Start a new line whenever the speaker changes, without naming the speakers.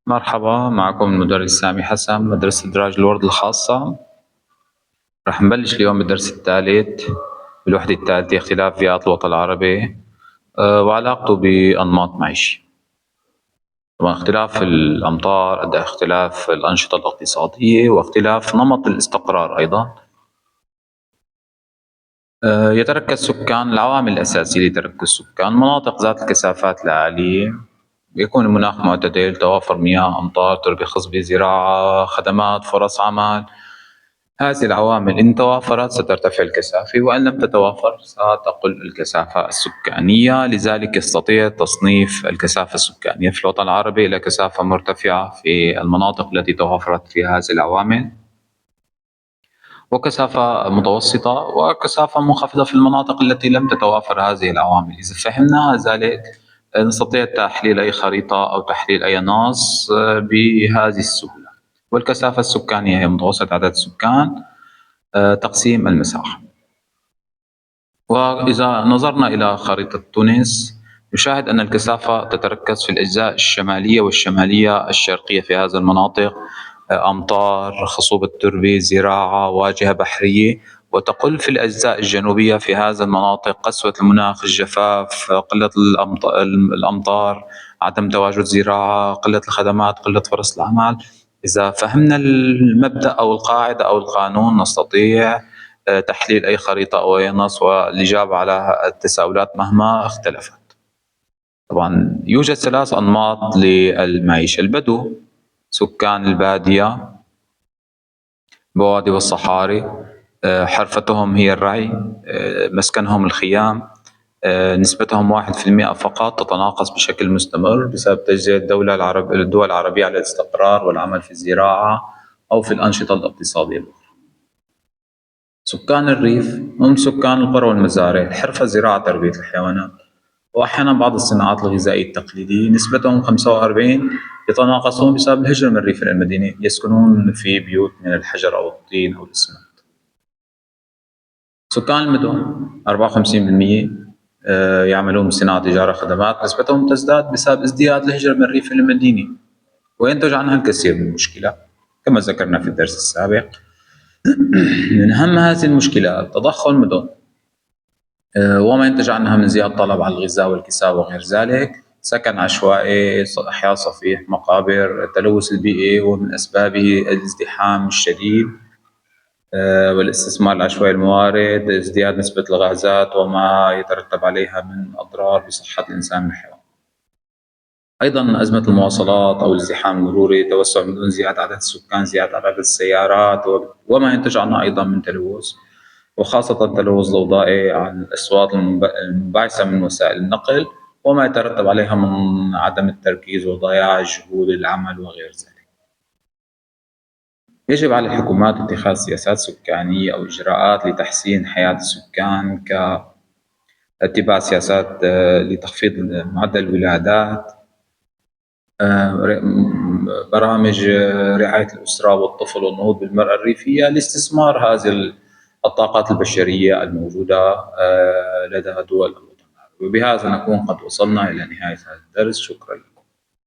مرحبا، معكم المدرس سامي حسن، مدرسة إدراج الورد الخاصة. رح نبلش اليوم بالدرس الثالث بالوحدة الثالثة، اختلاف فئات الوطن العربي وعلاقته بأنماط معيشة. طبعا اختلاف الأمطار أدى اختلاف الأنشطة الاقتصادية واختلاف نمط الاستقرار أيضا. يتركز سكان العوامل الأساسية لتركز السكان مناطق ذات الكثافات العالية، يكون المناخ معتدل، توافر مياه، أمطار، تربة خصبة، زراعة، خدمات، فرص عمل. هذه العوامل إن توافرت سترتفع الكثافة، وإن لم تتوافر ستقل الكثافة السكانية. لذلك يستطيع تصنيف الكثافة السكانية في الوطن العربي إلى كثافة مرتفعة في المناطق التي توافرت فيها هذه العوامل، وكثافة متوسطة، وكثافة منخفضة في المناطق التي لم تتوافر هذه العوامل. إذا فهمنا ذلك نستطيع تحليل أي خريطة أو تحليل أي نص بهذه السهولة. والكثافة السكانية هي متوسط عدد السكان تقسيم المساحة. وإذا نظرنا إلى خريطة تونس نشاهد أن الكثافة تتركز في الأجزاء الشمالية والشمالية الشرقية في هذه المناطق، أمطار، خصوبة تربة، زراعة، واجهة بحرية. وتقل في الأجزاء الجنوبية في هذه المناطق قسوة المناخ، الجفاف، قلة الأمطار، عدم تواجد زراعة، قلة الخدمات، قلة فرص العمل. إذا فهمنا المبدأ أو القاعدة أو القانون نستطيع تحليل أي خريطة أو أي نص والإجابة على التساؤلات مهما اختلفت. طبعا يوجد ثلاث أنماط للمعيشة: البدو، سكان البادية، بوادي والصحاري، حرفتهم هي الرعي، مسكنهم الخيام، نسبتهم 1% فقط، تتناقص بشكل مستمر بسبب تجزئة الدول العربية على الاستقرار والعمل في الزراعة أو في الأنشطة الاقتصادية. سكان الريف هم سكان القرى والمزارع، الحرفة زراعة تربية الحيوانات، وأحيانا بعض الصناعات الغذائية التقليدية، نسبتهم 45. يتناقصون بسبب الهجرة من الريف إلى المدينة، يسكنون في بيوت من الحجر أو الطين أو الإسمنت. سكان المدن 54% يعملون بصناعة، تجارة، خدمات، نسبتهم تزداد بسبب ازدياد الهجرة من الريف إلى المدينة، وينتج عنها الكثير من المشكلات كما ذكرنا في الدرس السابق. من أهم هذه المشكلات تضخم المدن وما ينتج عنها من زيادة طلب على الغذاء والكساء وغير ذلك، سكن عشوائي، أحياء صفيح، مقابر، التلوث البيئي ومن أسبابه الازدحام الشديد والاستثمار العشوائي الموارد، ازدياد نسبة الغازات وما يترتب عليها من أضرار بصحة الإنسان والحيوان. أيضا أزمة المواصلات أو الازدحام المروري، توسع المدن، زيادة عدد السكان، زيادة عدد السيارات، وما ينتج عنها أيضا من تلوث، وخاصة تلوث ضوضائي عن الأصوات المنبعثة من وسائل النقل وما يترتب عليها من عدم التركيز وضياع جهود العمل وغير ذلك. يجب على الحكومات اتخاذ سياسات سكانية أو إجراءات لتحسين حياة السكان، كاتباع سياسات لتخفيض معدل الولادات، برامج رعاية الأسرة والطفل والنهوض بالمرأة الريفية لاستثمار هذه الطاقات البشرية الموجودة لدى دول الوطن العربي. وبهذا نكون قد وصلنا إلى نهاية هذا الدرس. شكرا لكم.